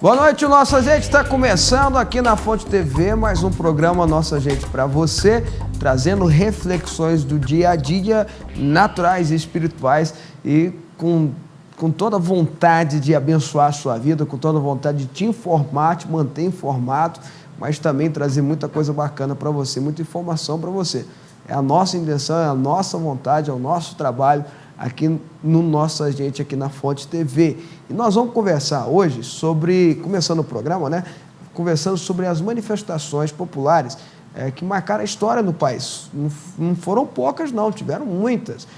Boa noite, Nossa Gente. Está começando aqui na Fonte TV mais um programa Nossa Gente para você, trazendo reflexões do dia a dia, naturais e espirituais e com toda a vontade de abençoar a sua vida, com toda a vontade de te informar, te manter informado, mas também trazer muita coisa bacana para você, muita informação para você. É a nossa intenção, é a nossa vontade, é o nosso trabalho aqui no Nossa Gente, aqui na Fonte TV. E nós vamos conversar hoje sobre, começando o programa, né? Conversando sobre as manifestações populares que marcaram a história no país. Não foram poucas, não, tiveram muitas.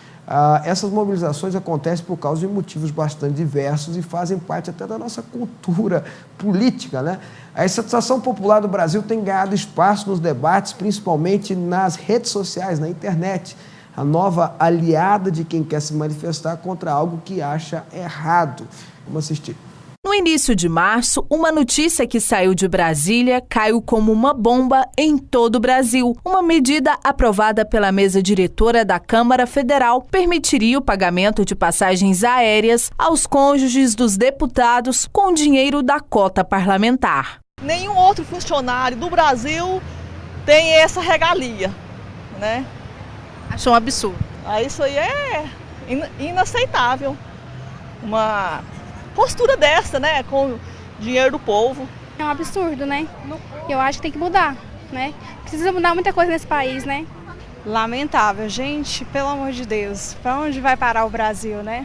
Essas mobilizações acontecem por causa de motivos bastante diversos e fazem parte até da nossa cultura política, né? A insatisfação popular do Brasil tem ganhado espaço nos debates, principalmente nas redes sociais, na internet. A nova aliada de quem quer se manifestar contra algo que acha errado. Vamos assistir. No início de março, uma notícia que saiu de Brasília caiu como uma bomba em todo o Brasil. Uma medida aprovada pela mesa diretora da Câmara Federal permitiria o pagamento de passagens aéreas aos cônjuges dos deputados com dinheiro da cota parlamentar. Nenhum outro funcionário do Brasil tem essa regalia, né? Achou um absurdo. Isso aí é inaceitável. Uma postura dessa, né? Com o dinheiro do povo. É um absurdo, né? Eu acho que tem que mudar, né? Precisa mudar muita coisa nesse país, né? Lamentável, gente, pelo amor de Deus. Para onde vai parar o Brasil, né?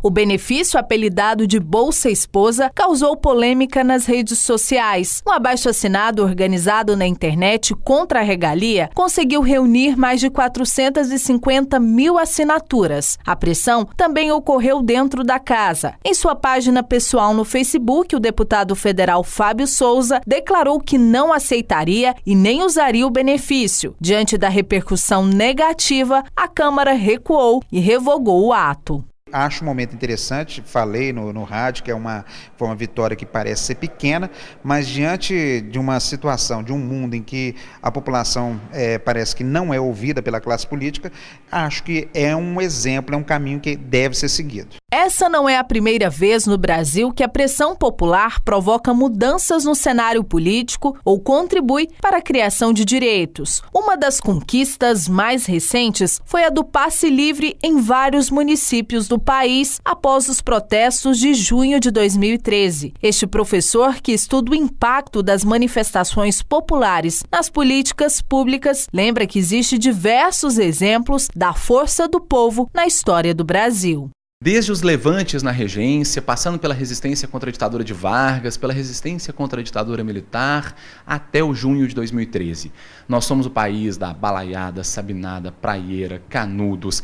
O benefício, apelidado de Bolsa Esposa, causou polêmica nas redes sociais. Um abaixo-assinado organizado na internet contra a regalia conseguiu reunir mais de 450 mil assinaturas. A pressão também ocorreu dentro da casa. Em sua página pessoal no Facebook, o deputado federal Fábio Souza declarou que não aceitaria e nem usaria o benefício. Diante da repercussão negativa, a Câmara recuou e revogou o ato. Acho um momento interessante, falei no rádio que foi uma vitória que parece ser pequena, mas diante de uma situação, de um mundo em que a população parece que não é ouvida pela classe política, acho que é um exemplo, é um caminho que deve ser seguido. Essa não é a primeira vez no Brasil que a pressão popular provoca mudanças no cenário político ou contribui para a criação de direitos. Uma das conquistas mais recentes foi a do passe livre em vários municípios do país após os protestos de junho de 2013. Este professor, que estuda o impacto das manifestações populares nas políticas públicas, lembra que existe diversos exemplos da força do povo na história do Brasil. Desde os levantes na regência, passando pela resistência contra a ditadura de Vargas, pela resistência contra a ditadura militar, até o junho de 2013. Nós somos o país da balaiada, sabinada, praieira, canudos,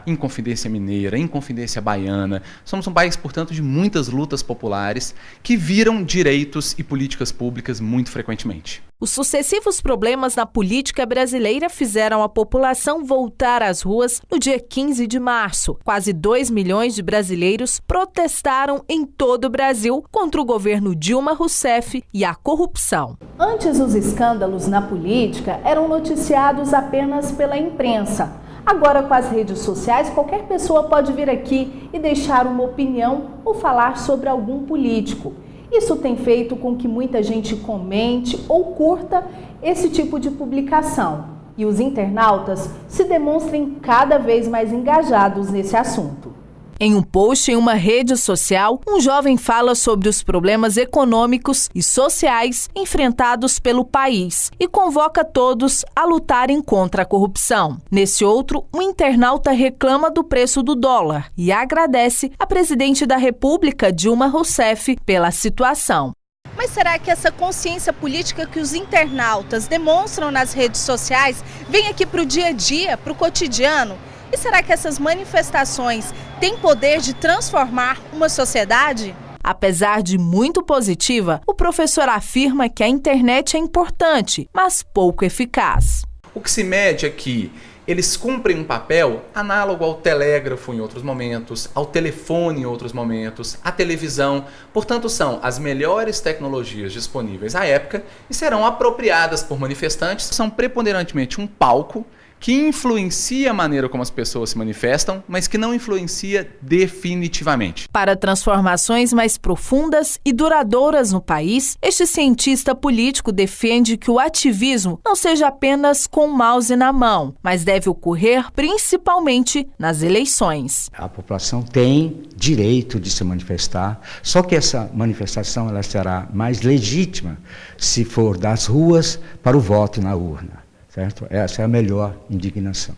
Inconfidência Mineira, Inconfidência Baiana. Somos um país, portanto, de muitas lutas populares que viram direitos e políticas públicas muito frequentemente. Os sucessivos problemas na política brasileira fizeram a população voltar às ruas no dia 15 de março. Quase 2 milhões de brasileiros protestaram em todo o Brasil contra o governo Dilma Rousseff e a corrupção. Antes, os escândalos na política eram noticiados apenas pela imprensa. Agora, com as redes sociais, qualquer pessoa pode vir aqui e deixar uma opinião ou falar sobre algum político. Isso tem feito com que muita gente comente ou curta esse tipo de publicação. E os internautas se demonstrem cada vez mais engajados nesse assunto. Em um post em uma rede social, um jovem fala sobre os problemas econômicos e sociais enfrentados pelo país e convoca todos a lutarem contra a corrupção. Nesse outro, um internauta reclama do preço do dólar e agradece a presidente da República, Dilma Rousseff, pela situação. Mas será que essa consciência política que os internautas demonstram nas redes sociais vem aqui para o dia a dia, para o cotidiano? E será que essas manifestações têm poder de transformar uma sociedade? Apesar de muito positiva, o professor afirma que a internet é importante, mas pouco eficaz. O que se mede é que eles cumprem um papel análogo ao telégrafo em outros momentos, ao telefone em outros momentos, à televisão. Portanto, são as melhores tecnologias disponíveis à época e serão apropriadas por manifestantes. São preponderantemente um palco que influencia a maneira como as pessoas se manifestam, mas que não influencia definitivamente. Para transformações mais profundas e duradouras no país, este cientista político defende que o ativismo não seja apenas com o mouse na mão, mas deve ocorrer principalmente nas eleições. A população tem direito de se manifestar, só que essa manifestação ela será mais legítima se for das ruas para o voto na urna. Certo? Essa é a melhor indignação.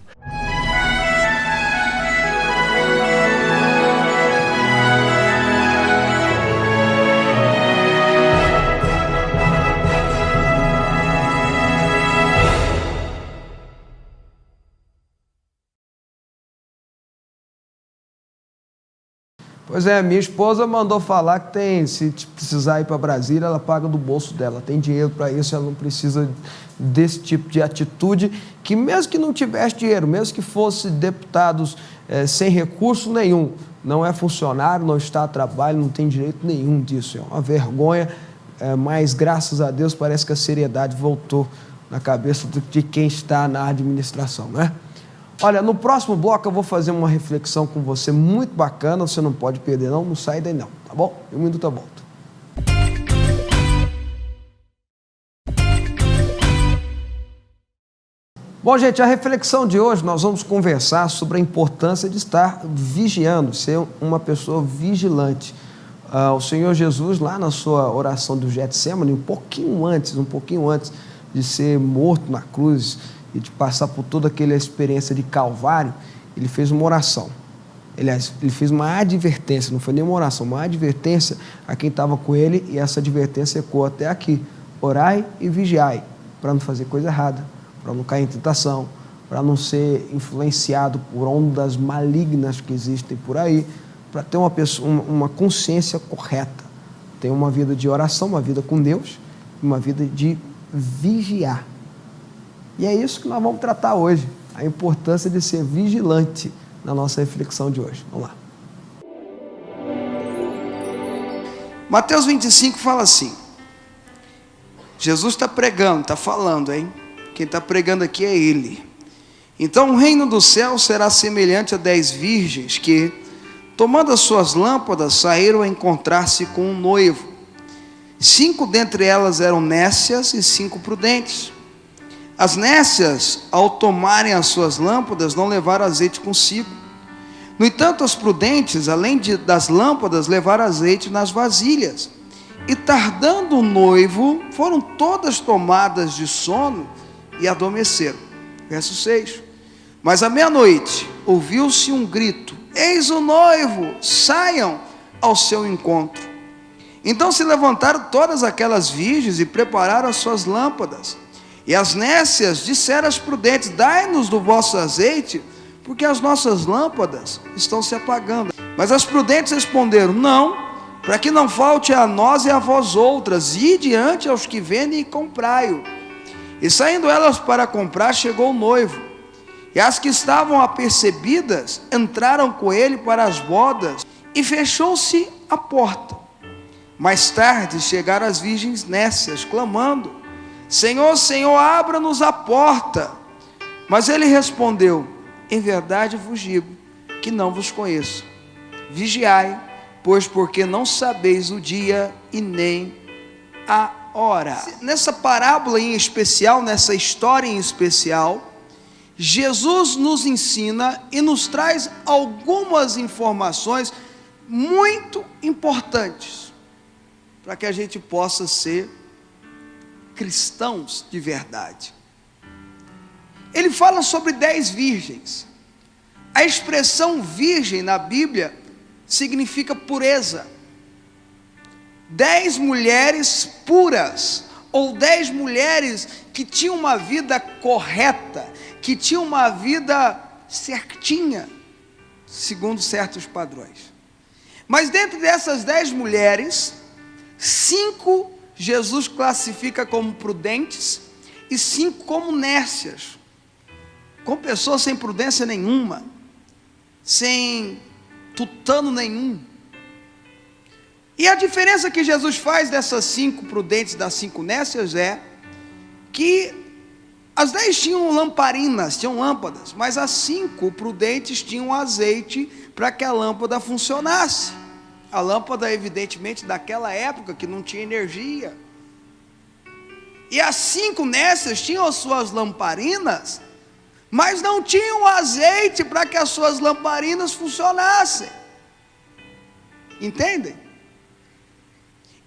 Pois é, minha esposa mandou falar que tem, se precisar ir para Brasília, ela paga do bolso dela, tem dinheiro para isso, ela não precisa desse tipo de atitude, que mesmo que não tivesse dinheiro, mesmo que fosse deputados sem recurso nenhum, não é funcionário, não está a trabalho, não tem direito nenhum disso, é uma vergonha, mas graças a Deus parece que a seriedade voltou na cabeça de quem está na administração, né? Olha, no próximo bloco eu vou fazer uma reflexão com você muito bacana, você não pode perder não sai daí não, tá bom? Em um minuto eu volto. Bom, gente, a reflexão de hoje nós vamos conversar sobre a importância de estar vigiando, ser uma pessoa vigilante. O Senhor Jesus, lá na sua oração do Getsêmani, um pouquinho antes de ser morto na cruz, e de passar por toda aquela experiência de Calvário, ele fez uma oração. Aliás, ele fez uma advertência, não foi nem uma oração, uma advertência a quem estava com ele, e essa advertência ecoou até aqui. Orai e vigiai, para não fazer coisa errada, para não cair em tentação, para não ser influenciado por ondas malignas que existem por aí, para ter uma consciência correta, ter uma vida de oração, uma vida com Deus, uma vida de vigiar. E é isso que nós vamos tratar hoje, a importância de ser vigilante na nossa reflexão de hoje. Vamos lá. Mateus 25 fala assim, Jesus está pregando, está falando, hein? Quem está pregando aqui é Ele. Então o reino do céu será semelhante a 10 virgens que, tomando as suas lâmpadas, saíram a encontrar-se com um noivo. 5 dentre elas eram nécias e 5 prudentes. As nécias, ao tomarem as suas lâmpadas, não levaram azeite consigo. No entanto, as prudentes, além das lâmpadas, levaram azeite nas vasilhas. E tardando o noivo, foram todas tomadas de sono e adormeceram. Verso 6. Mas à meia-noite, ouviu-se um grito: eis o noivo, saiam ao seu encontro. Então se levantaram todas aquelas virgens e prepararam as suas lâmpadas. E as nécias disseram às prudentes: dai-nos do vosso azeite, porque as nossas lâmpadas estão se apagando. Mas as prudentes responderam: não, para que não falte a nós e a vós outras, e diante aos que vendem e comprai-o. E saindo elas para comprar, chegou o noivo. E as que estavam apercebidas entraram com ele para as bodas, e fechou-se a porta. Mais tarde chegaram as virgens nécias, clamando: Senhor, Senhor, abra-nos a porta. Mas ele respondeu: em verdade vos digo que não vos conheço. Vigiai, pois porque não sabeis o dia e nem a hora. Nessa parábola em especial, nessa história em especial, Jesus nos ensina e nos traz algumas informações muito importantes para que a gente possa ser cristãos de verdade. Ele fala sobre 10 virgens. A expressão virgem na Bíblia significa pureza. 10 mulheres puras, ou 10 mulheres que tinham uma vida correta, que tinham uma vida certinha, segundo certos padrões. Mas dentro dessas 10 mulheres, 5 Jesus classifica como prudentes e 5 como nécias. com pessoas sem prudência nenhuma, sem tutano nenhum. E a diferença que Jesus faz dessas 5 prudentes das 5 nécias é que as 10 tinham lamparinas, tinham lâmpadas, mas as 5 prudentes tinham azeite para que a lâmpada funcionasse. A lâmpada, evidentemente, daquela época que não tinha energia. E as 5 nécias tinham as suas lamparinas, mas não tinham azeite para que as suas lamparinas funcionassem. Entendem?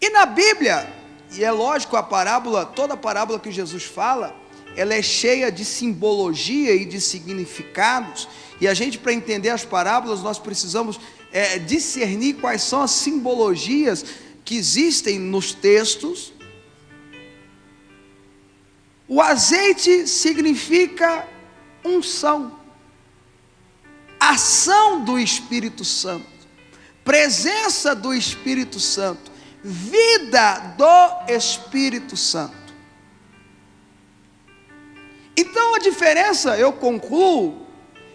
E na Bíblia, e é lógico, a parábola, toda a parábola que Jesus fala, ela é cheia de simbologia e de significados, e a gente, para entender as parábolas, nós precisamos discernir quais são as simbologias que existem nos textos. O azeite significa unção, ação do Espírito Santo, presença do Espírito Santo, vida do Espírito Santo. Então a diferença, eu concluo,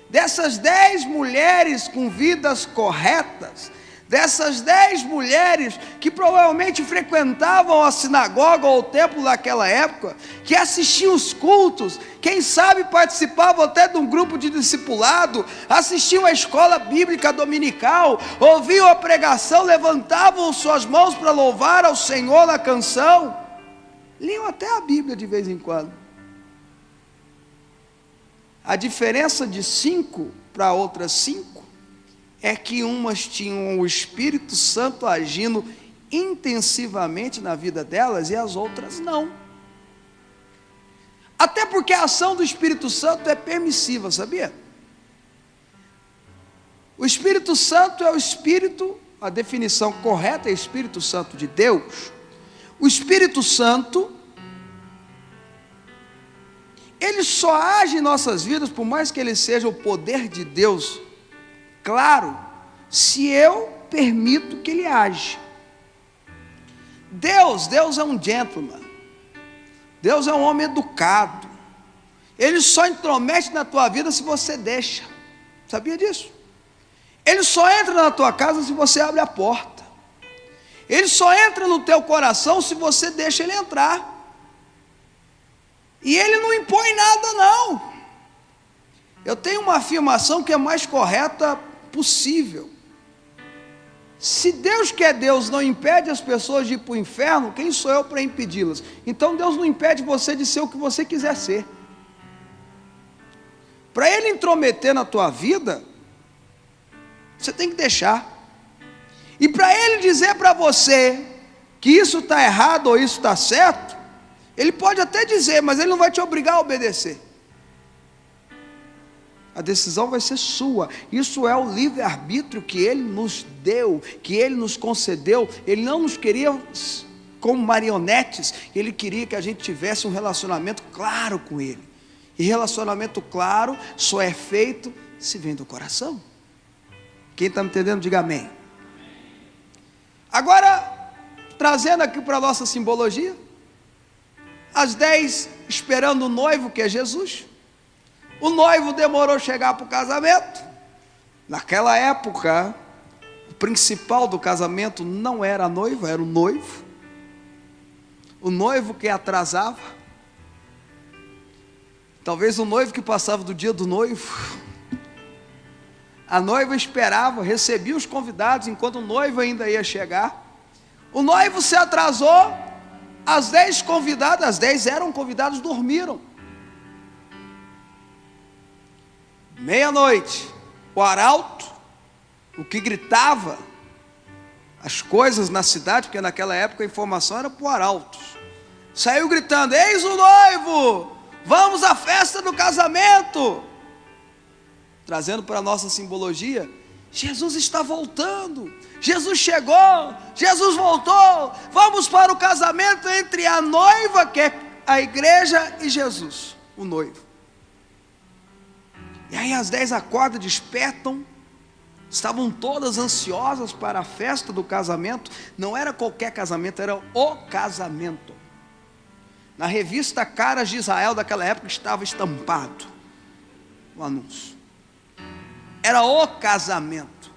dessas 10 mulheres com vidas corretas, dessas 10 mulheres que provavelmente frequentavam a sinagoga ou o templo naquela época, que assistiam os cultos, quem sabe participavam até de um grupo de discipulado, assistiam a escola bíblica dominical, ouviam a pregação, levantavam suas mãos para louvar ao Senhor na canção, liam até a Bíblia de vez em quando. A diferença de 5 para outras 5 é que umas tinham o Espírito Santo agindo intensivamente na vida delas e as outras não. Até porque a ação do Espírito Santo é permissiva, sabia? O Espírito Santo é o Espírito, a definição correta é Espírito Santo de Deus. O Espírito Santo, ele só age em nossas vidas, por mais que ele seja o poder de Deus, claro, se eu permito que ele age. Deus é um gentleman, Deus é um homem educado, ele só intromete na tua vida se você deixa, sabia disso? Ele só entra na tua casa se você abre a porta, ele só entra no teu coração se você deixa ele entrar, e ele não impõe nada não. Eu tenho uma afirmação que é a mais correta possível. Se Deus que é Deus não impede as pessoas de ir para o inferno, quem sou eu para impedi-las? Então Deus não impede você de ser o que você quiser ser. Para ele intrometer na tua vida, você tem que deixar. E para ele dizer para você que isso está errado ou isso está certo, ele pode até dizer, mas ele não vai te obrigar a obedecer. A decisão vai ser sua. Isso é o livre-arbítrio que ele nos deu, que ele nos concedeu. Ele não nos queria como marionetes, ele queria que a gente tivesse um relacionamento claro com ele. E relacionamento claro só é feito se vem do coração. Quem está me entendendo, diga amém. Agora, trazendo aqui para a nossa simbologia, as 10 esperando o noivo, que é Jesus. O noivo demorou a chegar para o casamento. Naquela época, o principal do casamento não era a noiva, era o noivo. O noivo que atrasava. Talvez o noivo que passava do dia do noivo. A noiva esperava, recebia os convidados enquanto o noivo ainda ia chegar. O noivo se atrasou, as 10 convidadas, as 10 eram convidados, dormiram. Meia-noite, o arauto, o que gritava as coisas na cidade, porque naquela época a informação era por arautos, saiu gritando: eis o noivo, vamos à festa do casamento. Trazendo para a nossa simbologia, Jesus está voltando, Jesus chegou, Jesus voltou, vamos para o casamento entre a noiva, que é a igreja, e Jesus, o noivo. E aí as 10 acordam, despertam, estavam todas ansiosas para a festa do casamento. Não era qualquer casamento, era o casamento. Na revista Caras de Israel daquela época estava estampado: o anúncio. Era o casamento.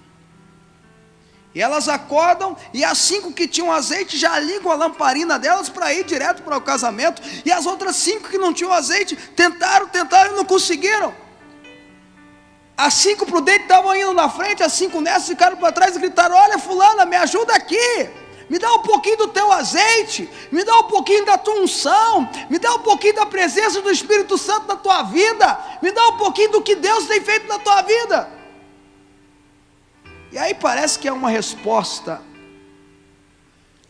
E elas acordam, e as 5 que tinham azeite já ligam a lamparina delas para ir direto para o casamento. E as outras 5 que não tinham azeite tentaram e não conseguiram. As 5 prudentes estavam indo na frente, as 5 nessas ficaram para trás e gritaram: olha, fulana, me ajuda aqui, me dá um pouquinho do teu azeite, me dá um pouquinho da tua unção, me dá um pouquinho da presença do Espírito Santo na tua vida, me dá um pouquinho do que Deus tem feito na tua vida. E aí parece que é uma resposta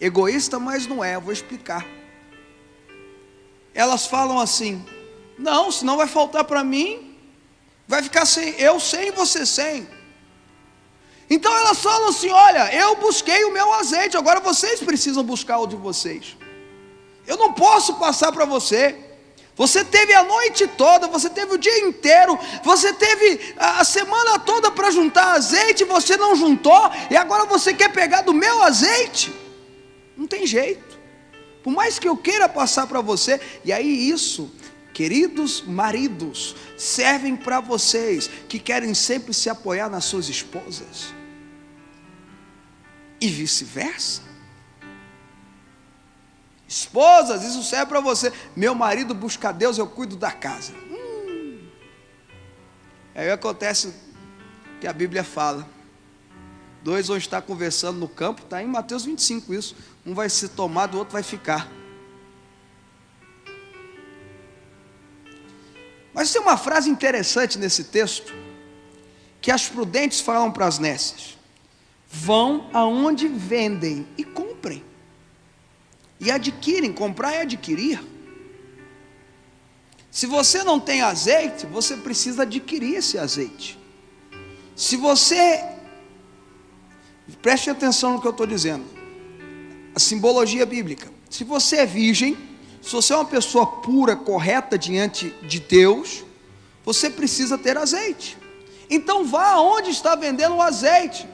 egoísta, mas não é, eu vou explicar. Elas falam assim: não, senão vai faltar para mim, vai ficar eu sem e você sem. Então elas falam assim: olha, eu busquei o meu azeite, agora vocês precisam buscar o de vocês. Eu não posso passar para você. Você teve a noite toda, você teve o dia inteiro, você teve a semana toda para juntar azeite, você não juntou, e agora você quer pegar do meu azeite? Não tem jeito. Por mais que eu queira passar para você, e aí isso, queridos maridos, servem para vocês que querem sempre se apoiar nas suas esposas, e vice-versa. Esposas, isso serve para você. Meu marido busca Deus, eu cuido da casa. Aí acontece que a Bíblia fala: 2 vão estar conversando no campo, está em Mateus 25 isso. Um vai ser tomado, o outro vai ficar. Mas tem uma frase interessante nesse texto, que as prudentes falam para as nécias: vão aonde vendem e comprem. E adquirem, comprar é adquirir. Se você não tem azeite, você precisa adquirir esse azeite. Se você, preste atenção no que eu estou dizendo, a simbologia bíblica. Se você é virgem, se você é uma pessoa pura, correta diante de Deus, você precisa ter azeite. Então vá aonde está vendendo o azeite.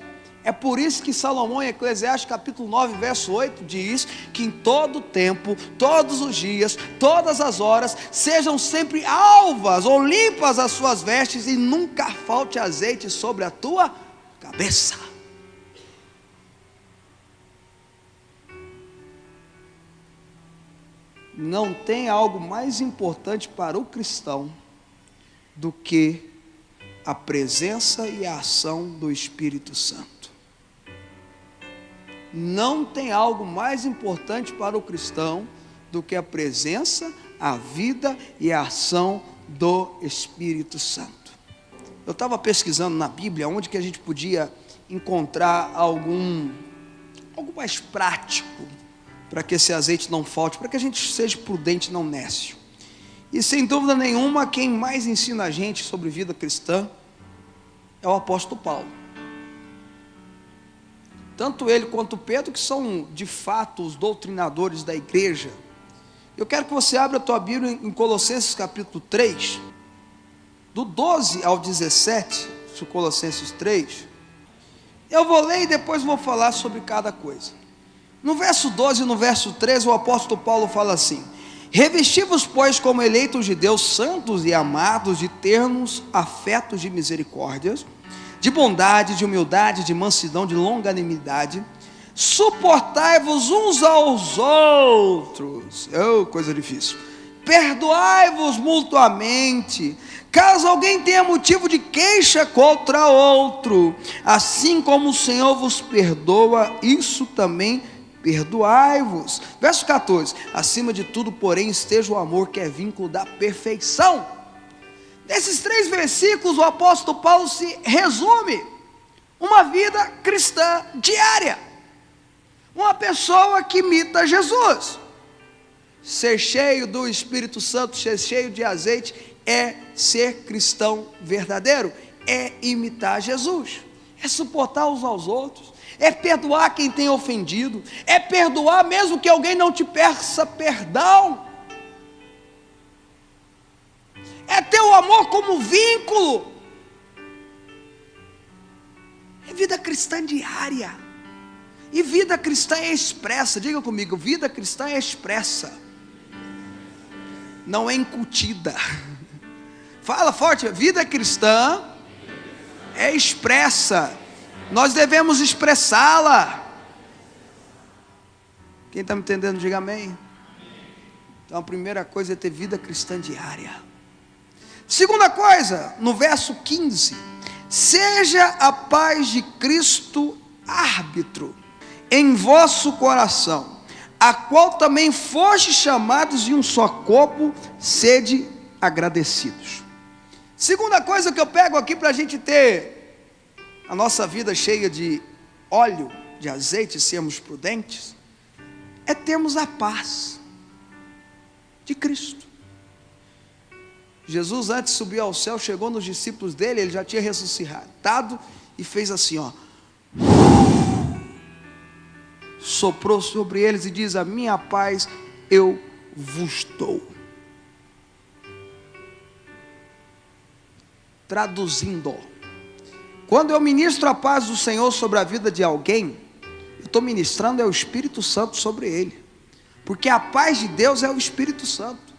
É por isso que Salomão, em Eclesiastes capítulo 9, verso 8, diz que em todo tempo, todos os dias, todas as horas, sejam sempre alvas ou limpas as suas vestes, e nunca falte azeite sobre a tua cabeça. Não tem algo mais importante para o cristão do que a presença e a ação do Espírito Santo. Não tem algo mais importante para o cristão do que a presença, a vida e a ação do Espírito Santo. Eu estava pesquisando na Bíblia onde que a gente podia encontrar algo mais prático para que esse azeite não falte, para que a gente seja prudente e não nécio. E sem dúvida nenhuma, quem mais ensina a gente sobre vida cristã é o apóstolo Paulo. Tanto ele quanto Pedro, que são de fato os doutrinadores da igreja. Eu quero que você abra a tua Bíblia em Colossenses capítulo 3, do 12 ao 17, Colossenses 3. Eu vou ler e depois vou falar sobre cada coisa. No verso 12 e no verso 13, o apóstolo Paulo fala assim: revesti-vos, pois, como eleitos de Deus, santos e amados, de ternos afetos de misericórdias, de bondade, de humildade, de mansidão, de longanimidade, suportai-vos uns aos outros, coisa difícil, perdoai-vos mutuamente, caso alguém tenha motivo de queixa contra outro, assim como o Senhor vos perdoa, isso também perdoai-vos. Verso 14, acima de tudo, porém, esteja o amor, que é vínculo da perfeição. Nesses 3 versículos, o apóstolo Paulo se resume uma vida cristã diária. Uma pessoa que imita Jesus. Ser cheio do Espírito Santo, ser cheio de azeite, é ser cristão verdadeiro, é imitar Jesus, é suportar uns aos outros, é perdoar quem tem ofendido, é perdoar mesmo que alguém não te peça perdão. É ter o amor como vínculo. É vida cristã diária. E vida cristã é expressa. Diga comigo, vida cristã é expressa, não é incutida. Fala forte, vida cristã é expressa. Nós devemos expressá-la. Quem está me entendendo, diga amém. Então a primeira coisa é ter vida cristã diária. Segunda coisa, no verso 15: seja a paz de Cristo árbitro em vosso coração, a qual também foste chamados em um só corpo, sede agradecidos. Segunda coisa que eu pego aqui para a gente ter a nossa vida cheia de óleo, de azeite, sermos prudentes, é termos a paz de Cristo. Jesus, antes de subir ao céu, chegou nos discípulos dele, ele já tinha ressuscitado e fez assim, ó, soprou sobre eles e diz: a minha paz eu vos dou. Traduzindo, quando eu ministro a paz do Senhor sobre a vida de alguém, eu estou ministrando o Espírito Santo sobre ele, porque a paz de Deus é o Espírito Santo.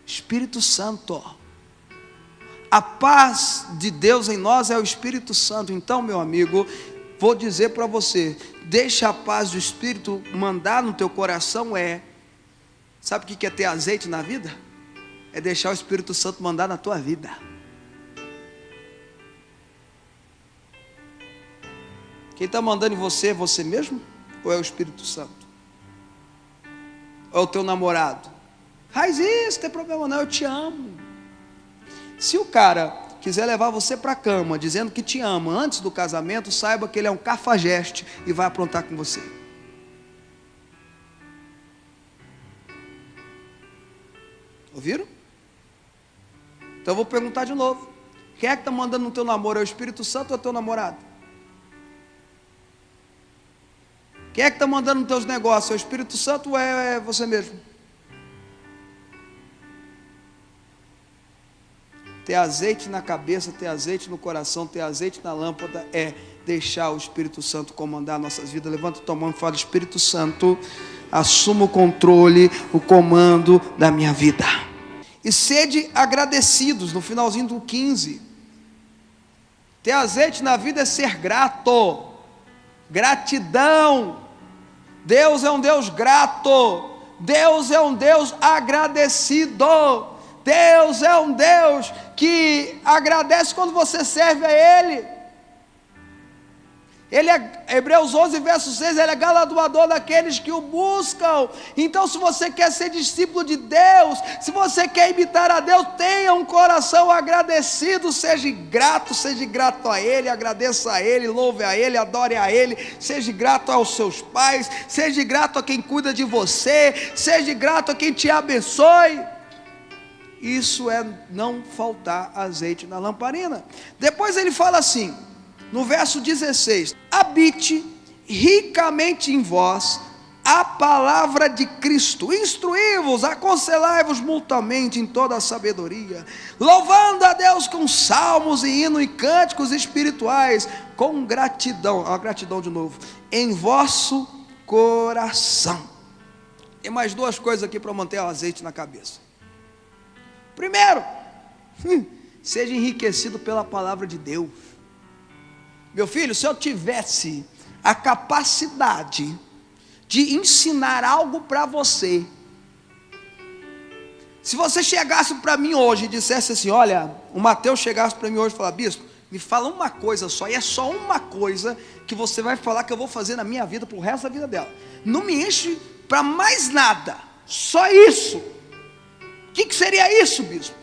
Espírito Santo, a paz de Deus em nós é o Espírito Santo. Então, meu amigo, vou dizer para você, deixa a paz do Espírito mandar no teu coração. Sabe o que é ter azeite na vida? É deixar o Espírito Santo mandar na tua vida. Quem está mandando em você é você mesmo? Ou é o Espírito Santo? Ou é o teu namorado? Faz isso, não tem problema não, eu te amo. Se o cara quiser levar você para a cama dizendo que te ama antes do casamento, saiba que ele é um cafajeste e vai aprontar com você. Ouviram? Então eu vou perguntar de novo: quem é que está mandando no teu namoro? É o Espírito Santo ou é o teu namorado? Quem é que está mandando nos teus negócios? É o Espírito Santo ou é você mesmo? Ter azeite na cabeça, ter azeite no coração, ter azeite na lâmpada é deixar o Espírito Santo comandar nossas vidas. Levanta tua mão e fala: Espírito Santo, assuma o controle, o comando da minha vida. E sede agradecidos, no finalzinho do 15. Ter azeite na vida é ser grato. Gratidão. Deus é um Deus grato. Deus é um Deus agradecido. Deus é um Deus que agradece quando você serve a Ele. Ele é, Hebreus 11, verso 6, Ele é galardoador daqueles que o buscam. Então, se você quer ser discípulo de Deus, se você quer imitar a Deus, tenha um coração agradecido, seja grato a Ele, agradeça a Ele, louve a Ele, adore a Ele, seja grato aos seus pais, seja grato a quem cuida de você, seja grato a quem te abençoe. Isso é não faltar azeite na lamparina. Depois ele fala assim, no verso 16: habite ricamente em vós a palavra de Cristo, instruí-vos, aconselhai-vos mutuamente em toda a sabedoria, louvando a Deus com salmos e hinos e cânticos espirituais, com gratidão, a gratidão de novo, em vosso coração. Tem mais duas coisas aqui para manter o azeite na cabeça. Primeiro, seja enriquecido pela palavra de Deus. Meu filho, se eu tivesse a capacidade de ensinar algo para você, se você chegasse para mim hoje e dissesse assim, olha, o Mateus chegasse para mim hoje e falasse: bispo, me fala uma coisa só, e é só uma coisa que você vai falar que eu vou fazer na minha vida para o resto da vida dela, não me enche para mais nada, só isso. O que seria isso, bispo?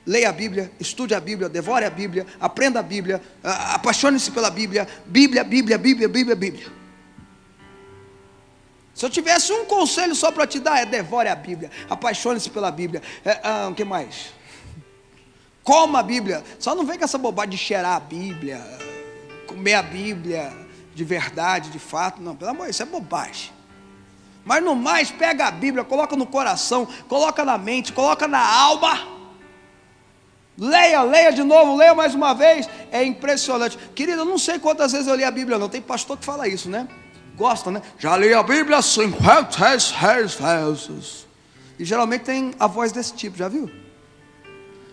Leia a Bíblia, estude a Bíblia, devore a Bíblia, aprenda a Bíblia, apaixone-se pela Bíblia. Bíblia. Se eu tivesse um conselho só para te dar, é devore a Bíblia, apaixone-se pela Bíblia. O que mais? Coma a Bíblia. Só não vem com essa bobagem de cheirar a Bíblia, comer a Bíblia de verdade, de fato. Não, pelo amor, isso é bobagem. Mas no mais, pega a Bíblia, coloca no coração, coloca na mente, coloca na alma. Leia de novo, leia mais uma vez. É impressionante. Querido, eu não sei quantas vezes eu li a Bíblia não. Tem pastor que fala isso, né? gosta, né? Já li a Bíblia 56 vezes. E geralmente tem a voz desse tipo, já viu?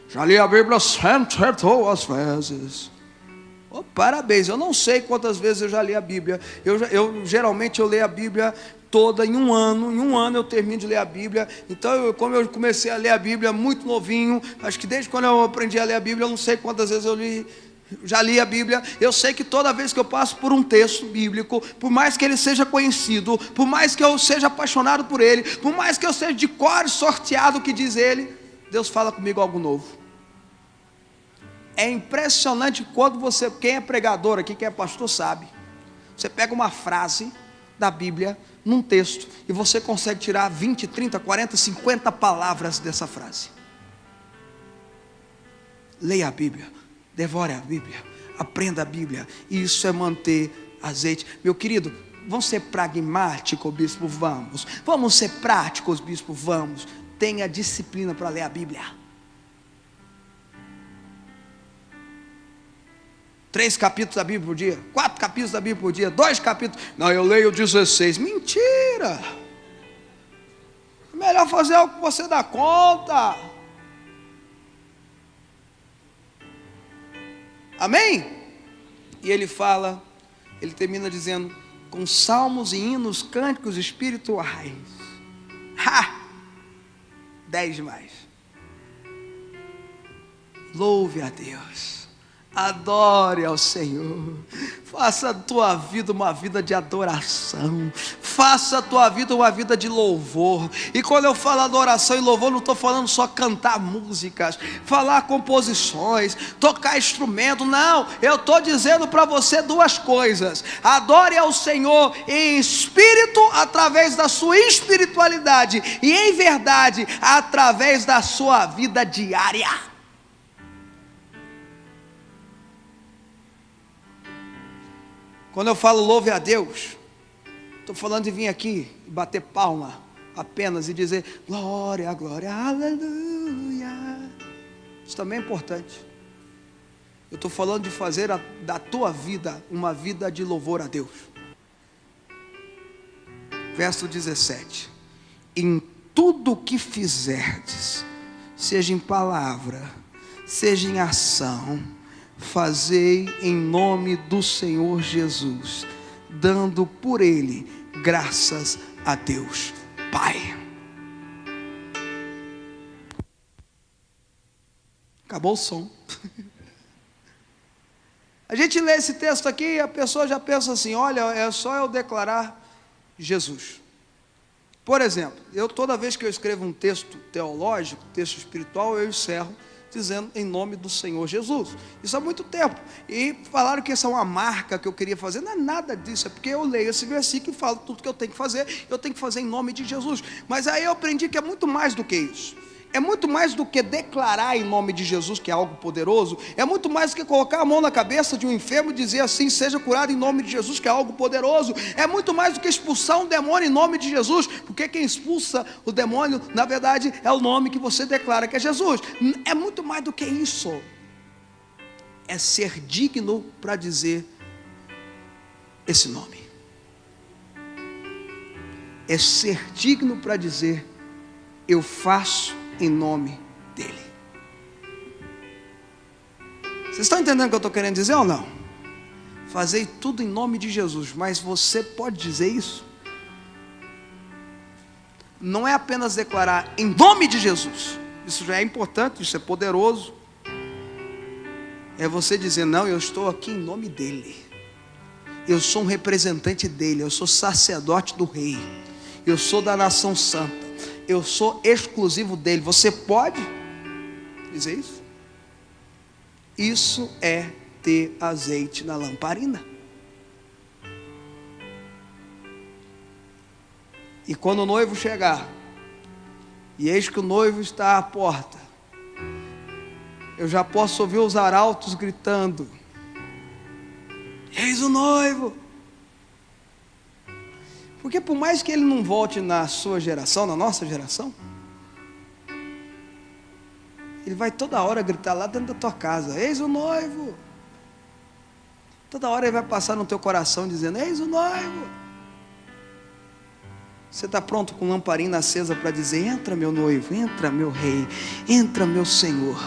Já li a Bíblia 102 vezes. Oh, parabéns, eu não sei quantas vezes eu já li a Bíblia. Geralmente eu leio a Bíblia toda em um ano eu termino de ler a Bíblia. Então, como eu comecei a ler a Bíblia muito novinho, acho que desde quando eu aprendi a ler a Bíblia, eu não sei quantas vezes já li a Bíblia. Eu sei que toda vez que eu passo por um texto bíblico, por mais que ele seja conhecido, por mais que eu seja apaixonado por ele, por mais que eu seja de cor sorteado o que diz ele, Deus fala comigo algo novo. É impressionante quando quem é pregador aqui, quem é pastor sabe, você pega uma frase da Bíblia num texto e você consegue tirar 20, 30, 40, 50 palavras dessa frase. Leia a Bíblia, devore a Bíblia, aprenda a Bíblia, e isso é manter azeite. Meu querido, vamos ser pragmáticos, bispo, vamos ser práticos, bispo, vamos. Tenha disciplina para ler a Bíblia. 3 capítulos da Bíblia por dia, 4 capítulos da Bíblia por dia, 2 capítulos. Não, eu leio 16. Mentira! É melhor fazer algo que você dá conta. Amém? E ele termina dizendo, com salmos e hinos, cânticos espirituais. 10 demais. Louve a Deus. Adore ao Senhor. Faça a tua vida uma vida de adoração. Faça a tua vida uma vida de louvor. E quando eu falo adoração e louvor, não estou falando só cantar músicas, falar composições, tocar instrumento. Não, eu estou dizendo para você 2 coisas. Adore ao Senhor em espírito, através da sua espiritualidade, e em verdade, através da sua vida diária. Quando eu falo louve a Deus, estou falando de vir aqui e bater palma apenas e dizer glória, glória, aleluia. Isso também é importante. Eu estou falando de fazer da tua vida uma vida de louvor a Deus. Verso 17: em tudo o que fizerdes, seja em palavra, seja em ação, fazei em nome do Senhor Jesus, dando por Ele graças a Deus Pai. Acabou o som. A gente lê esse texto aqui e a pessoa já pensa assim, olha, é só eu declarar Jesus. Por exemplo, toda vez que eu escrevo um texto teológico, texto espiritual, eu encerro dizendo em nome do Senhor Jesus. Isso há muito tempo. E falaram que essa é uma marca que eu queria fazer. Não é nada disso, é porque eu leio esse versículo e falo tudo que eu tenho que fazer em nome de Jesus. Mas aí eu aprendi que é muito mais do que isso. É muito mais do que declarar em nome de Jesus, que é algo poderoso. É muito mais do que colocar a mão na cabeça de um enfermo e dizer assim, seja curado em nome de Jesus, que é algo poderoso. É muito mais do que expulsar um demônio em nome de Jesus, porque quem expulsa o demônio, na verdade, é o nome que você declara que é Jesus. É muito mais do que isso. É ser digno para dizer esse nome. É ser digno para dizer, eu faço em nome dele. Vocês estão entendendo o que eu estou querendo dizer ou não? Fazei tudo em nome de Jesus, mas você pode dizer isso? Não é apenas declarar em nome de Jesus, isso já é importante, isso é poderoso. É você dizer, não, eu estou aqui em nome dele, eu sou um representante dele, eu sou sacerdote do rei, eu sou da nação santa, eu sou exclusivo dele. Você pode dizer isso? Isso é ter azeite na lamparina. E quando o noivo chegar, e eis que o noivo está à porta, eu já posso ouvir os arautos gritando, eis o noivo. Porque por mais que ele não volte na sua geração, na nossa geração, ele vai toda hora gritar lá dentro da tua casa, eis o noivo. Toda hora ele vai passar no teu coração dizendo, eis o noivo. Você está pronto com lamparina acesa para dizer: entra meu noivo, entra meu rei, entra meu Senhor.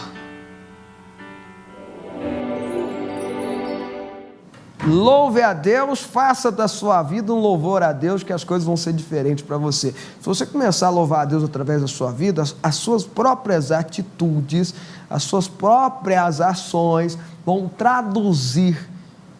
Louve a Deus, faça da sua vida um louvor a Deus, que as coisas vão ser diferentes para você. Se você começar a louvar a Deus através da sua vida, as suas próprias atitudes, as suas próprias ações vão traduzir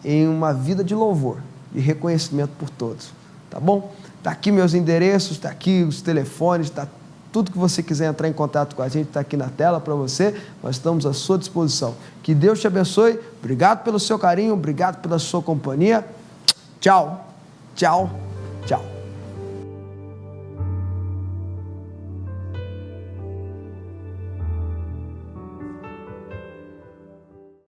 em uma vida de louvor, de reconhecimento por todos, tá bom? Está aqui meus endereços, está aqui os telefones, está tudo que você quiser entrar em contato com a gente, está aqui na tela para você, nós estamos à sua disposição. Que Deus te abençoe, obrigado pelo seu carinho, obrigado pela sua companhia, tchau, tchau, tchau.